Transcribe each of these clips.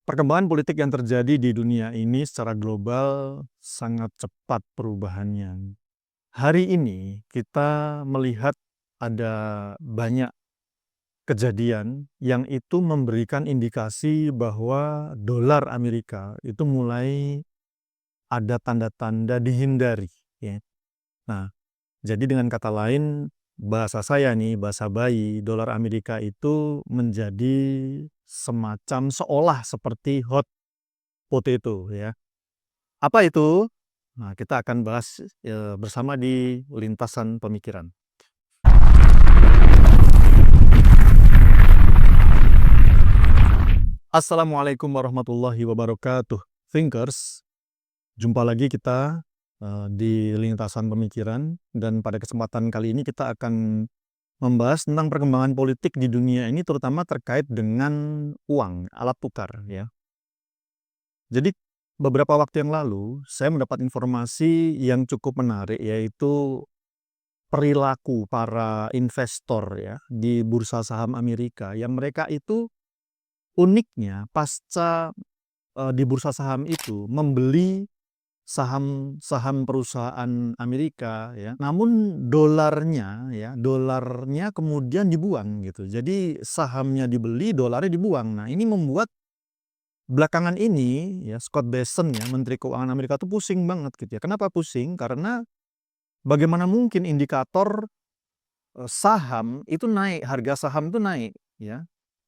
Perkembangan politik yang terjadi di dunia ini secara global sangat cepat perubahannya. Hari ini kita melihat ada banyak kejadian yang itu memberikan indikasi bahwa dolar Amerika itu mulai ada tanda-tanda dihindari, ya. Nah, jadi dengan kata lain, bahasa saya nih, bahasa bayi, dolar Amerika itu menjadi semacam seolah seperti hot potato, ya. Apa itu? Nah, kita akan bahas bersama di lintasan pemikiran. Assalamualaikum warahmatullahi wabarakatuh, thinkers. Jumpa lagi kita di lintasan pemikiran, dan pada kesempatan kali ini kita akan membahas tentang perkembangan politik di dunia ini, terutama terkait dengan uang, alat tukar, ya. Jadi beberapa waktu yang lalu saya mendapat informasi yang cukup menarik, yaitu perilaku para investor, ya, di bursa saham Amerika, yang mereka itu uniknya pasca di bursa saham itu membeli saham-saham perusahaan Amerika, ya, namun dolarnya kemudian dibuang gitu. Jadi sahamnya dibeli, dolarnya dibuang. Nah, ini membuat belakangan ini, ya, Scott Bessent, ya, Menteri Keuangan Amerika, tuh pusing banget gitu ya. Kenapa pusing? Karena bagaimana mungkin indikator saham itu naik, harga saham itu naik, ya.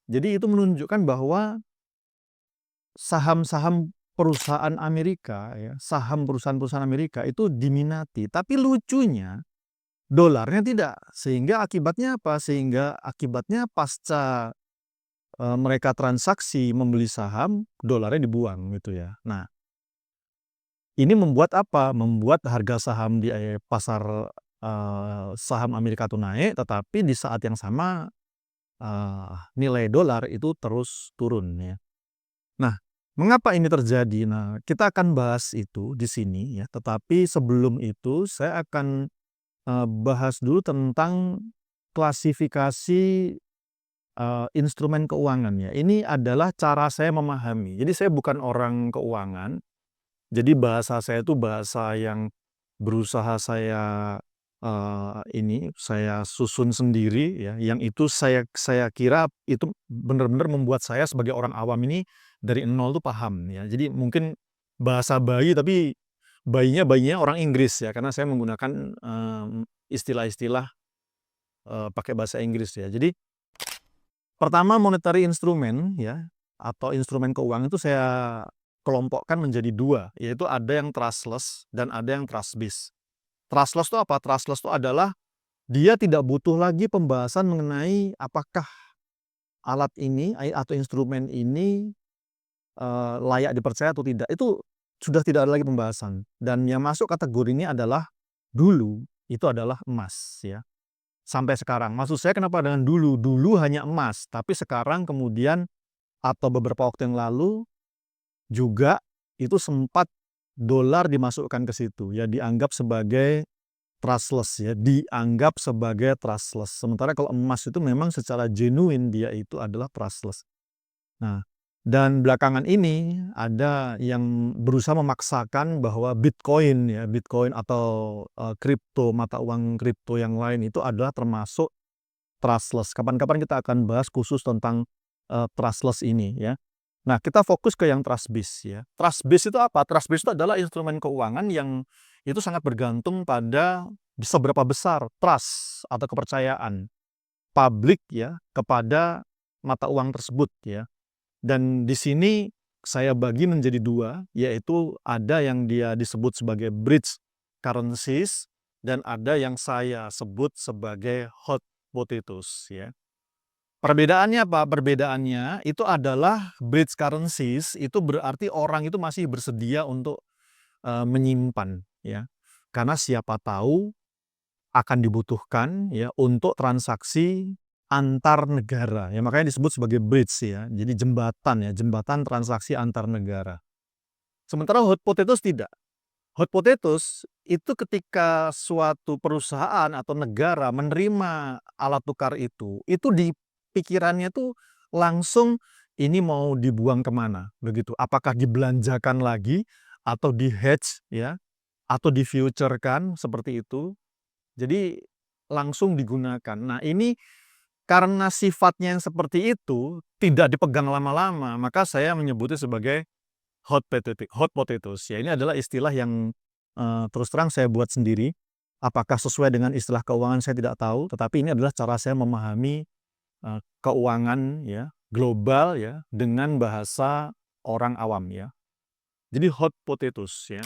Jadi itu menunjukkan bahwa saham-saham perusahaan Amerika, ya, saham perusahaan-perusahaan Amerika itu diminati, tapi lucunya dolarnya tidak. Sehingga akibatnya apa? Sehingga akibatnya pasca mereka transaksi membeli saham, dolarnya dibuang gitu ya. Nah, ini membuat apa? Membuat harga saham di pasar saham Amerika itu naik, tetapi di saat yang sama nilai dolar itu terus turun, ya. Nah, mengapa ini terjadi? Nah, kita akan bahas itu di sini, ya. Tetapi sebelum itu saya akan bahas dulu tentang klasifikasi instrumen keuangan, ya. Ini adalah cara saya memahami. Jadi saya bukan orang keuangan. Jadi bahasa saya itu bahasa yang berusaha saya saya susun sendiri, ya. Yang itu saya kira itu benar-benar membuat saya sebagai orang awam ini dari nol tuh paham, ya. Jadi mungkin bahasa bayi, tapi bayinya orang Inggris, ya, karena saya menggunakan istilah-istilah pakai bahasa Inggris, ya. Jadi pertama, monetary instrument, ya, atau instrumen keuangan itu saya kelompokkan menjadi dua, yaitu ada yang trustless dan ada yang trust based. Trustless itu apa? Trustless itu adalah dia tidak butuh lagi pembahasan mengenai apakah alat ini atau instrumen ini layak dipercaya atau tidak. Itu sudah tidak ada lagi pembahasan. Dan yang masuk kategori ini adalah dulu itu adalah emas, ya. Sampai sekarang. Maksud saya kenapa dengan dulu? Dulu hanya emas, tapi sekarang kemudian atau beberapa waktu yang lalu juga itu sempat dolar dimasukkan ke situ, ya, dianggap sebagai trustless, ya, dianggap sebagai trustless. Sementara kalau emas itu memang secara genuine dia itu adalah trustless. Nah, dan belakangan ini ada yang berusaha memaksakan bahwa Bitcoin, ya, Bitcoin atau kripto, mata uang kripto yang lain itu adalah termasuk trustless. Kapan-kapan kita akan bahas khusus tentang trustless ini, ya. Nah, kita fokus ke yang trust based, ya. Trust based itu apa? Trust based itu adalah instrumen keuangan yang itu sangat bergantung pada seberapa besar trust atau kepercayaan publik, ya, kepada mata uang tersebut, ya. Dan di sini saya bagi menjadi dua, yaitu ada yang dia disebut sebagai bridge currencies dan ada yang saya sebut sebagai hot potatoes, ya. Perbedaannya apa? Perbedaannya itu adalah bridge currencies itu berarti orang itu masih bersedia untuk menyimpan, ya. Karena siapa tahu akan dibutuhkan, ya, untuk transaksi antar negara, ya, makanya disebut sebagai bridge, ya. Jadi jembatan, ya, jembatan transaksi antar negara. Sementara hot potatoes tidak. Hot potatoes itu ketika suatu perusahaan atau negara menerima alat tukar itu di pikirannya tuh langsung ini mau dibuang kemana, begitu. Apakah dibelanjakan lagi atau di-hedge ya, atau di-future-kan seperti itu. Jadi langsung digunakan. Nah, ini karena sifatnya yang seperti itu, tidak dipegang lama-lama, maka saya menyebutnya sebagai hot potatoes ya. Ini adalah istilah yang terus terang saya buat sendiri. Apakah sesuai dengan istilah keuangan saya tidak tahu, tetapi ini adalah cara saya memahami keuangan ya, global ya, dengan bahasa orang awam ya. Jadi hot potatoes ya.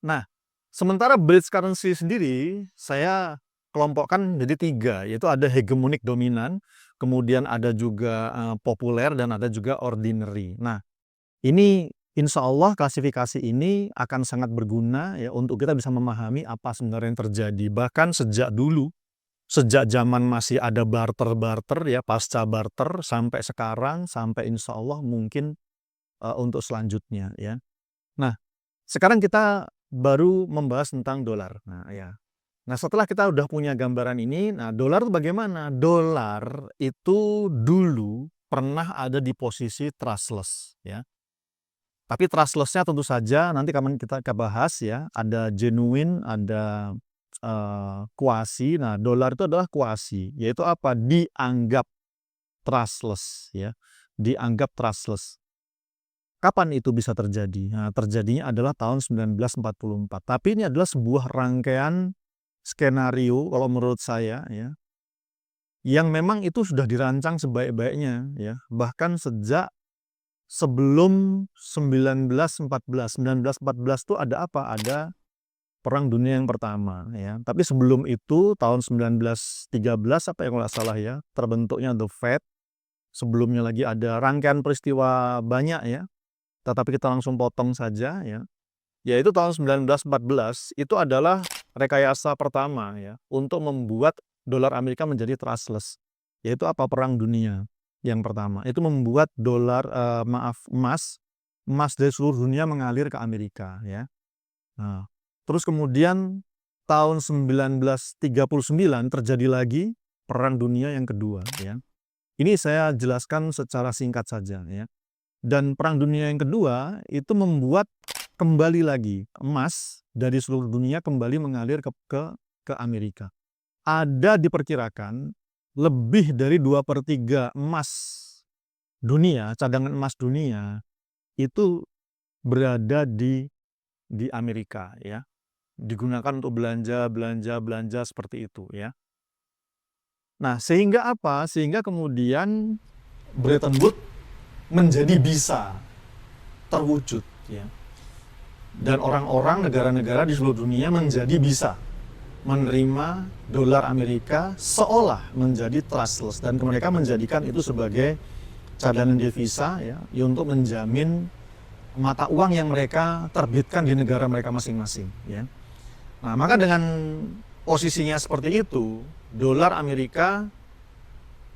Nah, sementara bridge currency sendiri saya kelompokkan jadi 3, yaitu ada hegemonic dominan, kemudian ada juga populer, dan ada juga ordinary. Nah, ini insya Allah klasifikasi ini akan sangat berguna ya untuk kita bisa memahami apa sebenarnya yang terjadi. Bahkan sejak dulu, sejak zaman masih ada barter-barter ya, pasca barter sampai sekarang, sampai insya Allah mungkin untuk selanjutnya ya. Nah, sekarang kita baru membahas tentang dolar. Nah, ya. Nah, setelah kita udah punya gambaran ini, nah dolar itu bagaimana? Dolar itu dulu pernah ada di posisi trustless ya. Tapi trustless-nya tentu saja nanti kita bahas ya, ada genuine, ada quasi. Nah, dolar itu adalah quasi, yaitu apa? Dianggap trustless ya. Dianggap trustless. Kapan itu bisa terjadi? Nah, terjadinya adalah tahun 1944. Tapi ini adalah sebuah rangkaian skenario kalau menurut saya ya, yang memang itu sudah dirancang sebaik-baiknya ya. Bahkan sejak sebelum 1914. 1914 itu ada apa? Ada Perang Dunia yang Pertama ya. Tapi sebelum itu tahun 1913 apa yang nggak salah ya, terbentuknya The Fed. Sebelumnya lagi ada rangkaian peristiwa banyak ya. Tetapi kita langsung potong saja ya. Yaitu tahun 1914 itu adalah rekayasa pertama ya untuk membuat dolar Amerika menjadi trustless. Yaitu apa? Perang Dunia yang Pertama. Itu membuat emas dari seluruh dunia mengalir ke Amerika ya. Nah, terus kemudian tahun 1939 terjadi lagi Perang Dunia yang kedua ya. Ini saya jelaskan secara singkat saja ya. Dan Perang Dunia yang kedua itu membuat kembali lagi emas dari seluruh dunia kembali mengalir ke Amerika. Ada diperkirakan lebih dari 2/3 emas dunia, cadangan emas dunia itu berada di Amerika ya. Digunakan untuk belanja seperti itu ya. Nah, sehingga apa? Sehingga kemudian Bretton Woods menjadi bisa terwujud ya. Dan orang-orang, negara-negara di seluruh dunia menjadi bisa menerima dolar Amerika seolah menjadi trustless, dan mereka menjadikan itu sebagai cadangan devisa ya, untuk menjamin mata uang yang mereka terbitkan di negara mereka masing-masing ya. Nah, maka dengan posisinya seperti itu, dolar Amerika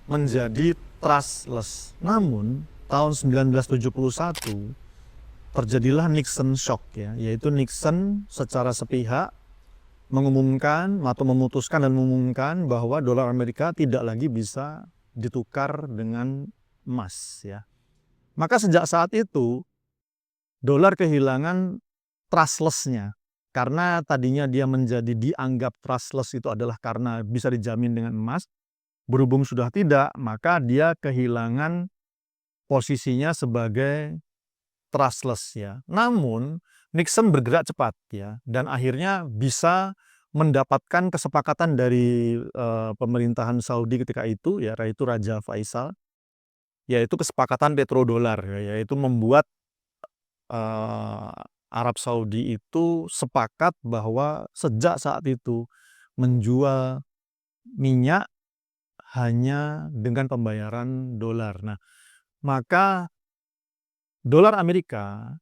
menjadi trustless. Namun tahun 1971 terjadilah Nixon shock ya, yaitu Nixon secara sepihak mengumumkan atau memutuskan dan mengumumkan bahwa dolar Amerika tidak lagi bisa ditukar dengan emas ya. Maka sejak saat itu dolar kehilangan trustless-nya. Karena tadinya dia menjadi dianggap trustless itu adalah karena bisa dijamin dengan emas. Berhubung sudah tidak, maka dia kehilangan posisinya sebagai trustless ya. Namun Nixon bergerak cepat ya, dan akhirnya bisa mendapatkan kesepakatan dari pemerintahan Saudi ketika itu ya, yaitu Raja Faisal, yaitu kesepakatan petrodolar ya, yaitu membuat Arab Saudi itu sepakat bahwa sejak saat itu menjual minyak hanya dengan pembayaran dolar. Nah, maka dolar Amerika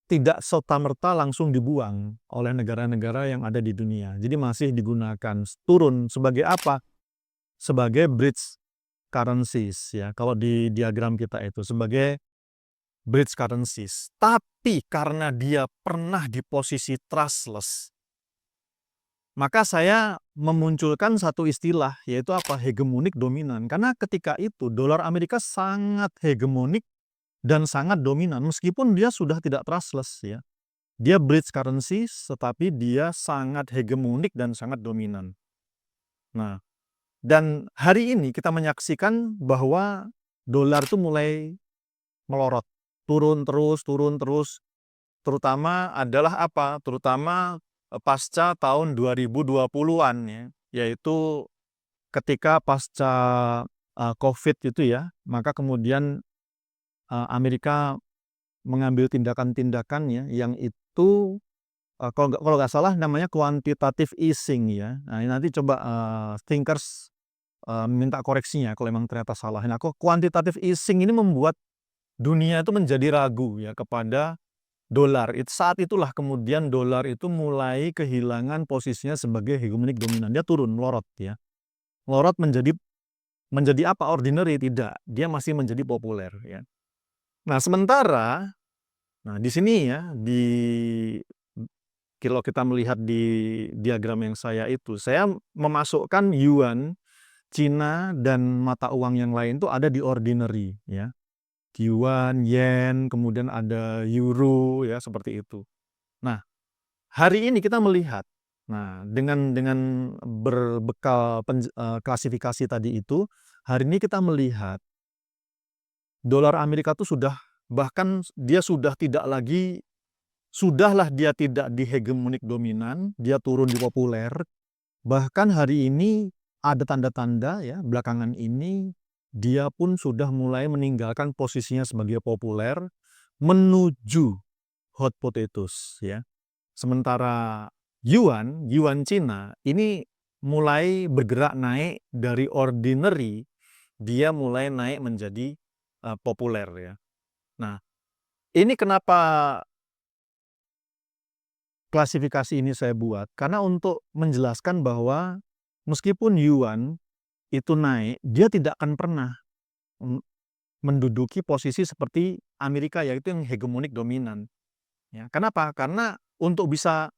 tidak serta-merta langsung dibuang oleh negara-negara yang ada di dunia. Jadi masih digunakan, turun sebagai apa? Sebagai bridge currencies ya. Kalau di diagram kita itu sebagai bridge currencies. Tapi karena dia pernah di posisi trustless, Maka saya memunculkan satu istilah, yaitu apa? Hegemonik dominan. Karena ketika itu dolar Amerika sangat hegemonik dan sangat dominan meskipun dia sudah tidak trustless ya. Dia bridge currency tetapi dia sangat hegemonik dan sangat dominan. Nah, dan hari ini kita menyaksikan bahwa dolar itu mulai melorot, turun terus, terutama adalah apa? Terutama pasca tahun 2020-an ya, yaitu ketika pasca Covid itu ya, maka kemudian Amerika mengambil tindakan-tindakan ya, yang itu kalau nggak salah namanya quantitative easing ya. Nah, ini nanti coba thinkers minta koreksinya kalau memang ternyata salah. Nah, quantitative easing ini membuat dunia itu menjadi ragu ya kepada dolar. Saat itulah kemudian dolar itu mulai kehilangan posisinya sebagai hegemonik dominan. Dia turun, melorot ya. Melorot menjadi apa? Ordinary? Tidak. Dia masih menjadi populer ya. Nah, sementara di sini ya, kalau kita melihat di diagram yang saya memasukkan yuan, Cina dan mata uang yang lain itu ada di ordinary ya. Yuan, yen, kemudian ada euro ya, seperti itu. Nah, hari ini kita melihat, dengan berbekal klasifikasi tadi itu, hari ini kita melihat dolar Amerika itu bahkan dia sudahlah dia tidak di hegemonik dominan, dia turun di populer. Bahkan hari ini ada tanda-tanda ya, belakangan ini dia pun sudah mulai meninggalkan posisinya sebagai populer menuju hot potatoes ya. Sementara yuan Cina ini mulai bergerak naik dari ordinary, dia mulai naik menjadi populer ya. Nah, ini kenapa klasifikasi ini saya buat? Karena untuk menjelaskan bahwa meskipun yuan itu naik, dia tidak akan pernah menduduki posisi seperti Amerika, yaitu yang hegemonik dominan. Ya, kenapa? Karena untuk bisa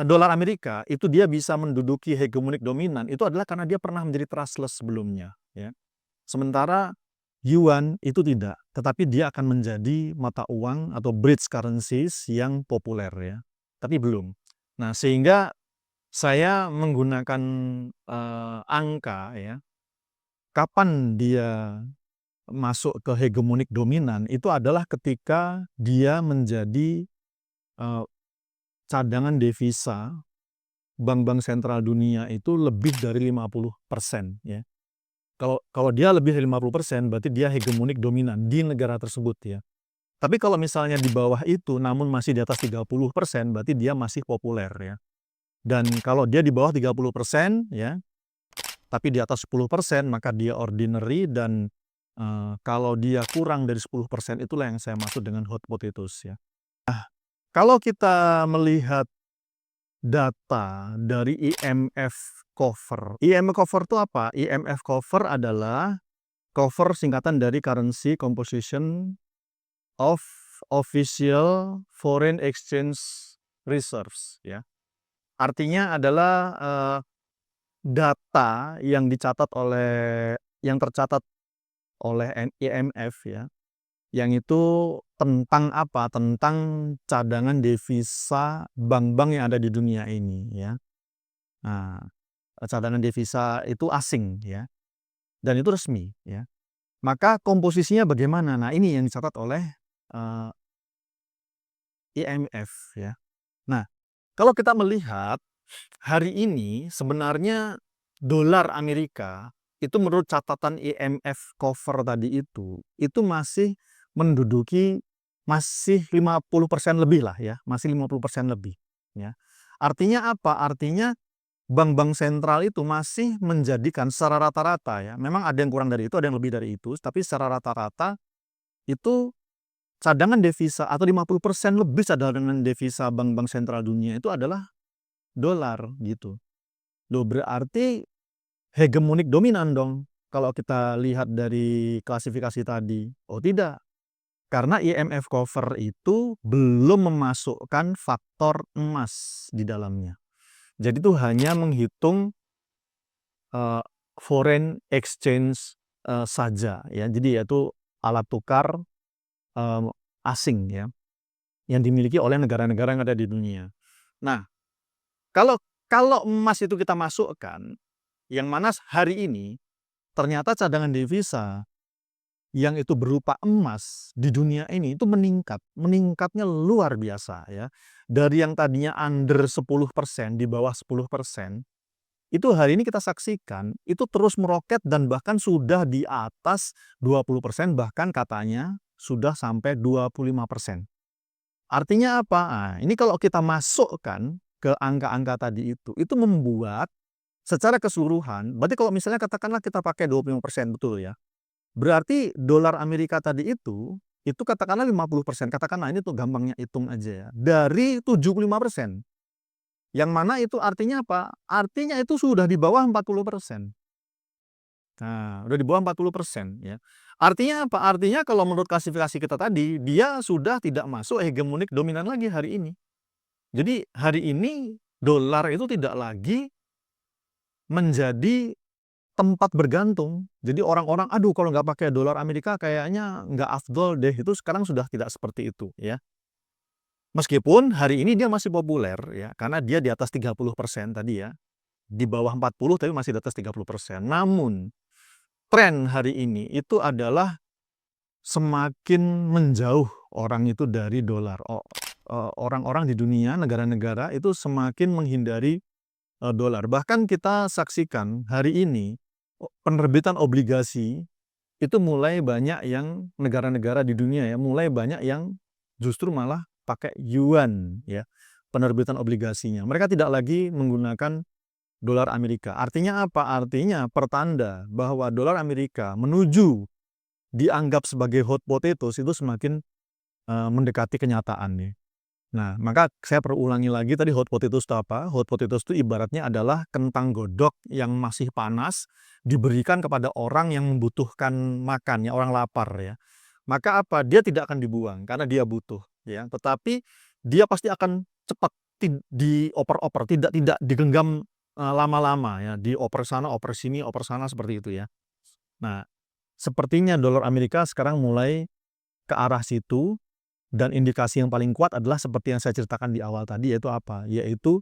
dolar Amerika itu dia bisa menduduki hegemonik dominan itu adalah karena dia pernah menjadi trustless sebelumnya. Ya. Sementara yuan itu tidak, tetapi dia akan menjadi mata uang atau bridge currencies yang populer ya. Tapi belum. Nah, sehingga saya menggunakan angka ya. Kapan dia masuk ke hegemonik dominan itu adalah ketika dia menjadi cadangan devisa bank-bank sentral dunia itu lebih dari 50% ya. Kalau dia lebih dari 50% berarti dia hegemonik dominan di negara tersebut ya. Tapi kalau misalnya di bawah itu namun masih di atas 30% berarti dia masih populer ya. Dan kalau dia di bawah 30% ya, tapi di atas 10% maka dia ordinary, dan kalau dia kurang dari 10% itulah yang saya maksud dengan hot potatoes ya. Kalau kita melihat data dari IMF Cover. IMF Cover itu apa? IMF Cover adalah cover singkatan dari Currency Composition of Official Foreign Exchange Reserves ya. Artinya adalah data yang tercatat oleh IMF ya. Yang itu tentang apa? Tentang cadangan devisa bank-bank yang ada di dunia ini ya. Nah, cadangan devisa itu asing ya. Dan itu resmi ya. Maka komposisinya bagaimana? Nah, ini yang dicatat oleh IMF ya. Nah, kalau kita melihat hari ini sebenarnya dolar Amerika itu menurut catatan IMF Cover tadi itu masih menduduki masih 50% lebih lah ya, masih 50% lebih ya. Artinya apa? Artinya bank-bank sentral itu masih menjadikan secara rata-rata ya, memang ada yang kurang dari itu, ada yang lebih dari itu, tapi secara rata-rata itu cadangan devisa atau 50% lebih cadangan devisa bank-bank sentral dunia itu adalah dolar gitu. Loh, berarti hegemonik dominan dong kalau kita lihat dari klasifikasi tadi. Oh tidak, karena IMF Cover itu belum memasukkan faktor emas di dalamnya. Jadi itu hanya menghitung foreign exchange saja ya. Jadi yaitu alat tukar asing ya yang dimiliki oleh negara-negara yang ada di dunia. Nah, kalau kalau emas itu kita masukkan, yang mana hari ini ternyata cadangan devisa yang itu berupa emas di dunia ini itu meningkat. Meningkatnya luar biasa ya. Dari yang tadinya under 10%, di bawah 10%, itu hari ini kita saksikan itu terus meroket dan bahkan sudah di atas 20%, bahkan katanya sudah sampai 25%. Artinya apa? Nah, ini kalau kita masukkan ke angka-angka tadi itu membuat secara keseluruhan, berarti kalau misalnya katakanlah kita pakai 25%, betul ya. Berarti dolar Amerika tadi itu katakanlah 50%, katakanlah ini tuh gampangnya hitung aja ya, dari 75%. Yang mana itu artinya apa? Artinya itu sudah di bawah 40%. Nah, udah di bawah 40% ya. Artinya apa? Artinya kalau menurut klasifikasi kita tadi, dia sudah tidak masuk hegemonik dominan lagi hari ini. Jadi hari ini dolar itu tidak lagi menjadi tempat bergantung. Jadi orang-orang, aduh kalau nggak pakai dolar Amerika kayaknya nggak afdol deh. Itu sekarang sudah tidak seperti itu ya. Meskipun hari ini dia masih populer ya, karena dia di atas 30% tadi ya. Di bawah 40 tapi masih di atas 30%. Namun tren hari ini itu adalah semakin menjauh orang itu dari dolar. Orang-orang di dunia, negara-negara itu semakin menghindari dolar. Bahkan kita saksikan hari ini penerbitan obligasi itu mulai banyak yang negara-negara di dunia ya, mulai banyak yang justru malah pakai yuan ya, penerbitan obligasinya. Mereka tidak lagi menggunakan dolar Amerika. Artinya apa? Artinya pertanda bahwa dolar Amerika menuju dianggap sebagai hot potatoes itu semakin mendekati kenyataan nih. Nah, maka saya perlu ulangi lagi tadi hot potatoes itu apa? Hot potatoes itu ibaratnya adalah kentang godok yang masih panas diberikan kepada orang yang membutuhkan makan ya, orang lapar ya. Maka apa? Dia tidak akan dibuang karena dia butuh ya. Tetapi dia pasti akan cepat dioper-oper, tidak digenggam lama-lama ya, dioper sana, oper sini, oper sana seperti itu ya. Nah, sepertinya dolar Amerika sekarang mulai ke arah situ. Dan indikasi yang paling kuat adalah seperti yang saya ceritakan di awal tadi, yaitu apa? Yaitu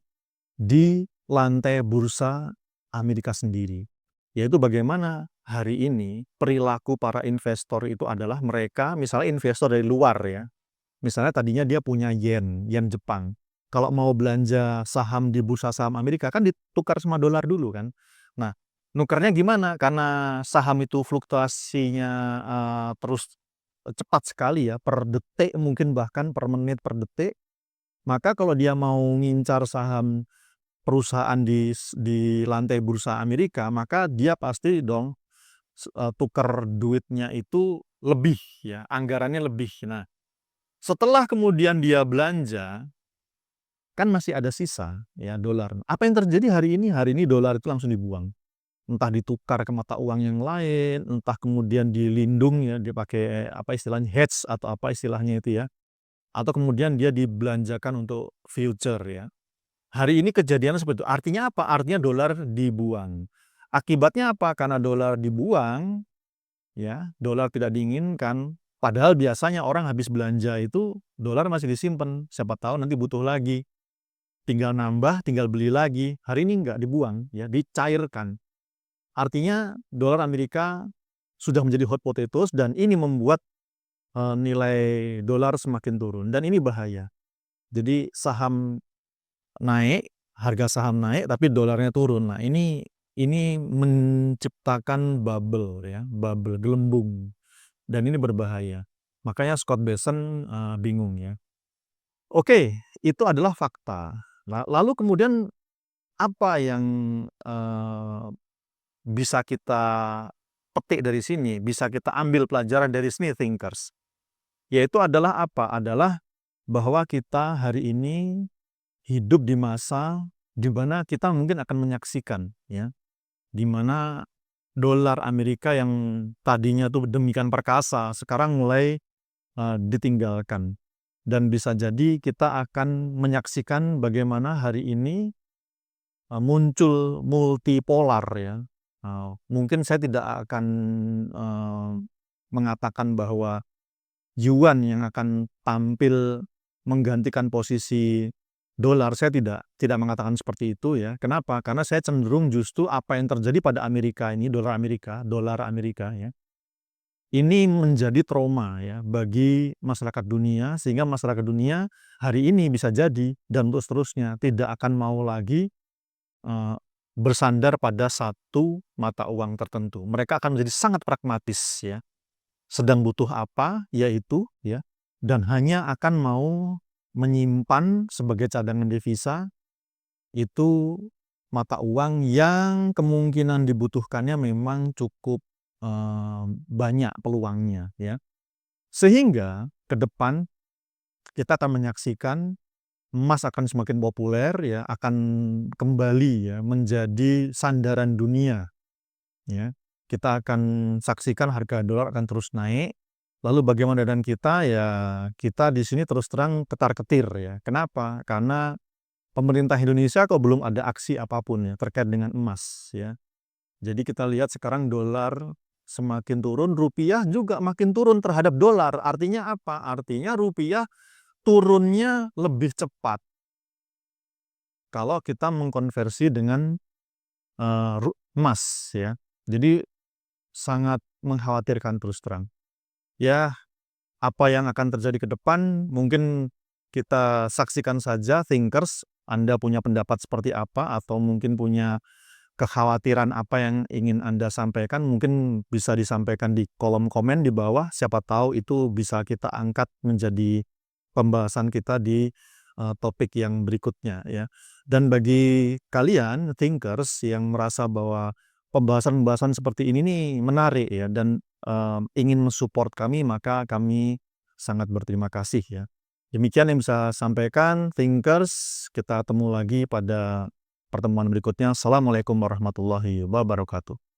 di lantai bursa Amerika sendiri. Yaitu bagaimana hari ini perilaku para investor itu adalah mereka, misalnya investor dari luar ya. Misalnya tadinya dia punya yen Jepang. Kalau mau belanja saham di bursa saham Amerika kan ditukar sama dolar dulu kan. Nah, nukarnya gimana? Karena saham itu fluktuasinya terus cepat sekali ya, per detik mungkin bahkan per menit, per detik. Maka kalau dia mau ngincar saham perusahaan di lantai bursa Amerika, maka dia pasti dong tukar duitnya itu lebih ya, anggarannya lebih. Nah, setelah kemudian dia belanja, kan masih ada sisa ya dolar. Apa yang terjadi hari ini? Hari ini dolar itu langsung dibuang. Entah ditukar ke mata uang yang lain, entah kemudian dilindung ya, dipakai apa istilahnya hedge atau apa istilahnya itu ya. Atau kemudian dia dibelanjakan untuk future ya. Hari ini kejadian seperti itu. Artinya apa? Artinya dolar dibuang. Akibatnya apa? Karena dolar dibuang, ya, dolar tidak diinginkan. Padahal biasanya orang habis belanja itu dolar masih disimpan. Siapa tahu nanti butuh lagi. Tinggal nambah, tinggal beli lagi. Hari ini enggak dibuang, ya, dicairkan. Artinya dolar Amerika sudah menjadi hot potatoes dan ini membuat nilai dolar semakin turun dan ini bahaya. Jadi saham naik, harga saham naik tapi dolarnya turun. Nah, ini menciptakan bubble ya, bubble gelembung dan ini berbahaya. Makanya Scott Bessent bingung ya. Oke, itu adalah fakta. Lalu kemudian apa yang bisa kita petik dari sini, bisa kita ambil pelajaran dari sini thinkers? Yaitu adalah apa? Adalah bahwa kita hari ini hidup di masa di mana kita mungkin akan menyaksikan ya, di mana dolar Amerika yang tadinya tuh demikian perkasa sekarang mulai ditinggalkan dan bisa jadi kita akan menyaksikan bagaimana hari ini muncul multipolar ya. Mungkin saya tidak akan mengatakan bahwa yuan yang akan tampil menggantikan posisi dolar, saya tidak mengatakan seperti itu ya. Kenapa? Karena saya cenderung justru apa yang terjadi pada Amerika ini, dolar Amerika ya, ini menjadi trauma ya bagi masyarakat dunia, sehingga masyarakat dunia hari ini bisa jadi dan terus seterusnya tidak akan mau lagi bersandar pada satu mata uang tertentu. Mereka akan menjadi sangat pragmatis ya. Sedang butuh apa, yaitu ya, dan hanya akan mau menyimpan sebagai cadangan devisa itu mata uang yang kemungkinan dibutuhkannya memang cukup banyak peluangnya ya. Sehingga ke depan kita akan menyaksikan emas akan semakin populer ya, akan kembali ya menjadi sandaran dunia ya. Kita akan saksikan harga dolar akan terus naik. Lalu bagaimana dengan kita? Ya, kita di sini terus terang ketar-ketir ya. Kenapa? Karena pemerintah Indonesia kok belum ada aksi apapun ya terkait dengan emas ya. Jadi kita lihat sekarang dolar semakin turun, rupiah juga makin turun terhadap dolar. Artinya apa? Artinya rupiah turunnya lebih cepat kalau kita mengkonversi dengan emas ya. Jadi sangat mengkhawatirkan terus terang. Ya, apa yang akan terjadi ke depan mungkin kita saksikan saja. Thinkers, Anda punya pendapat seperti apa atau mungkin punya kekhawatiran apa yang ingin Anda sampaikan, mungkin bisa disampaikan di kolom komen di bawah. Siapa tahu itu bisa kita angkat menjadi pembahasan kita di topik yang berikutnya ya. Dan bagi kalian thinkers yang merasa bahwa pembahasan-pembahasan seperti ini nih menarik ya dan ingin mensupport kami, maka kami sangat berterima kasih ya. Demikian yang bisa sampaikan thinkers. Kita ketemu lagi pada pertemuan berikutnya. Assalamualaikum warahmatullahi wabarakatuh.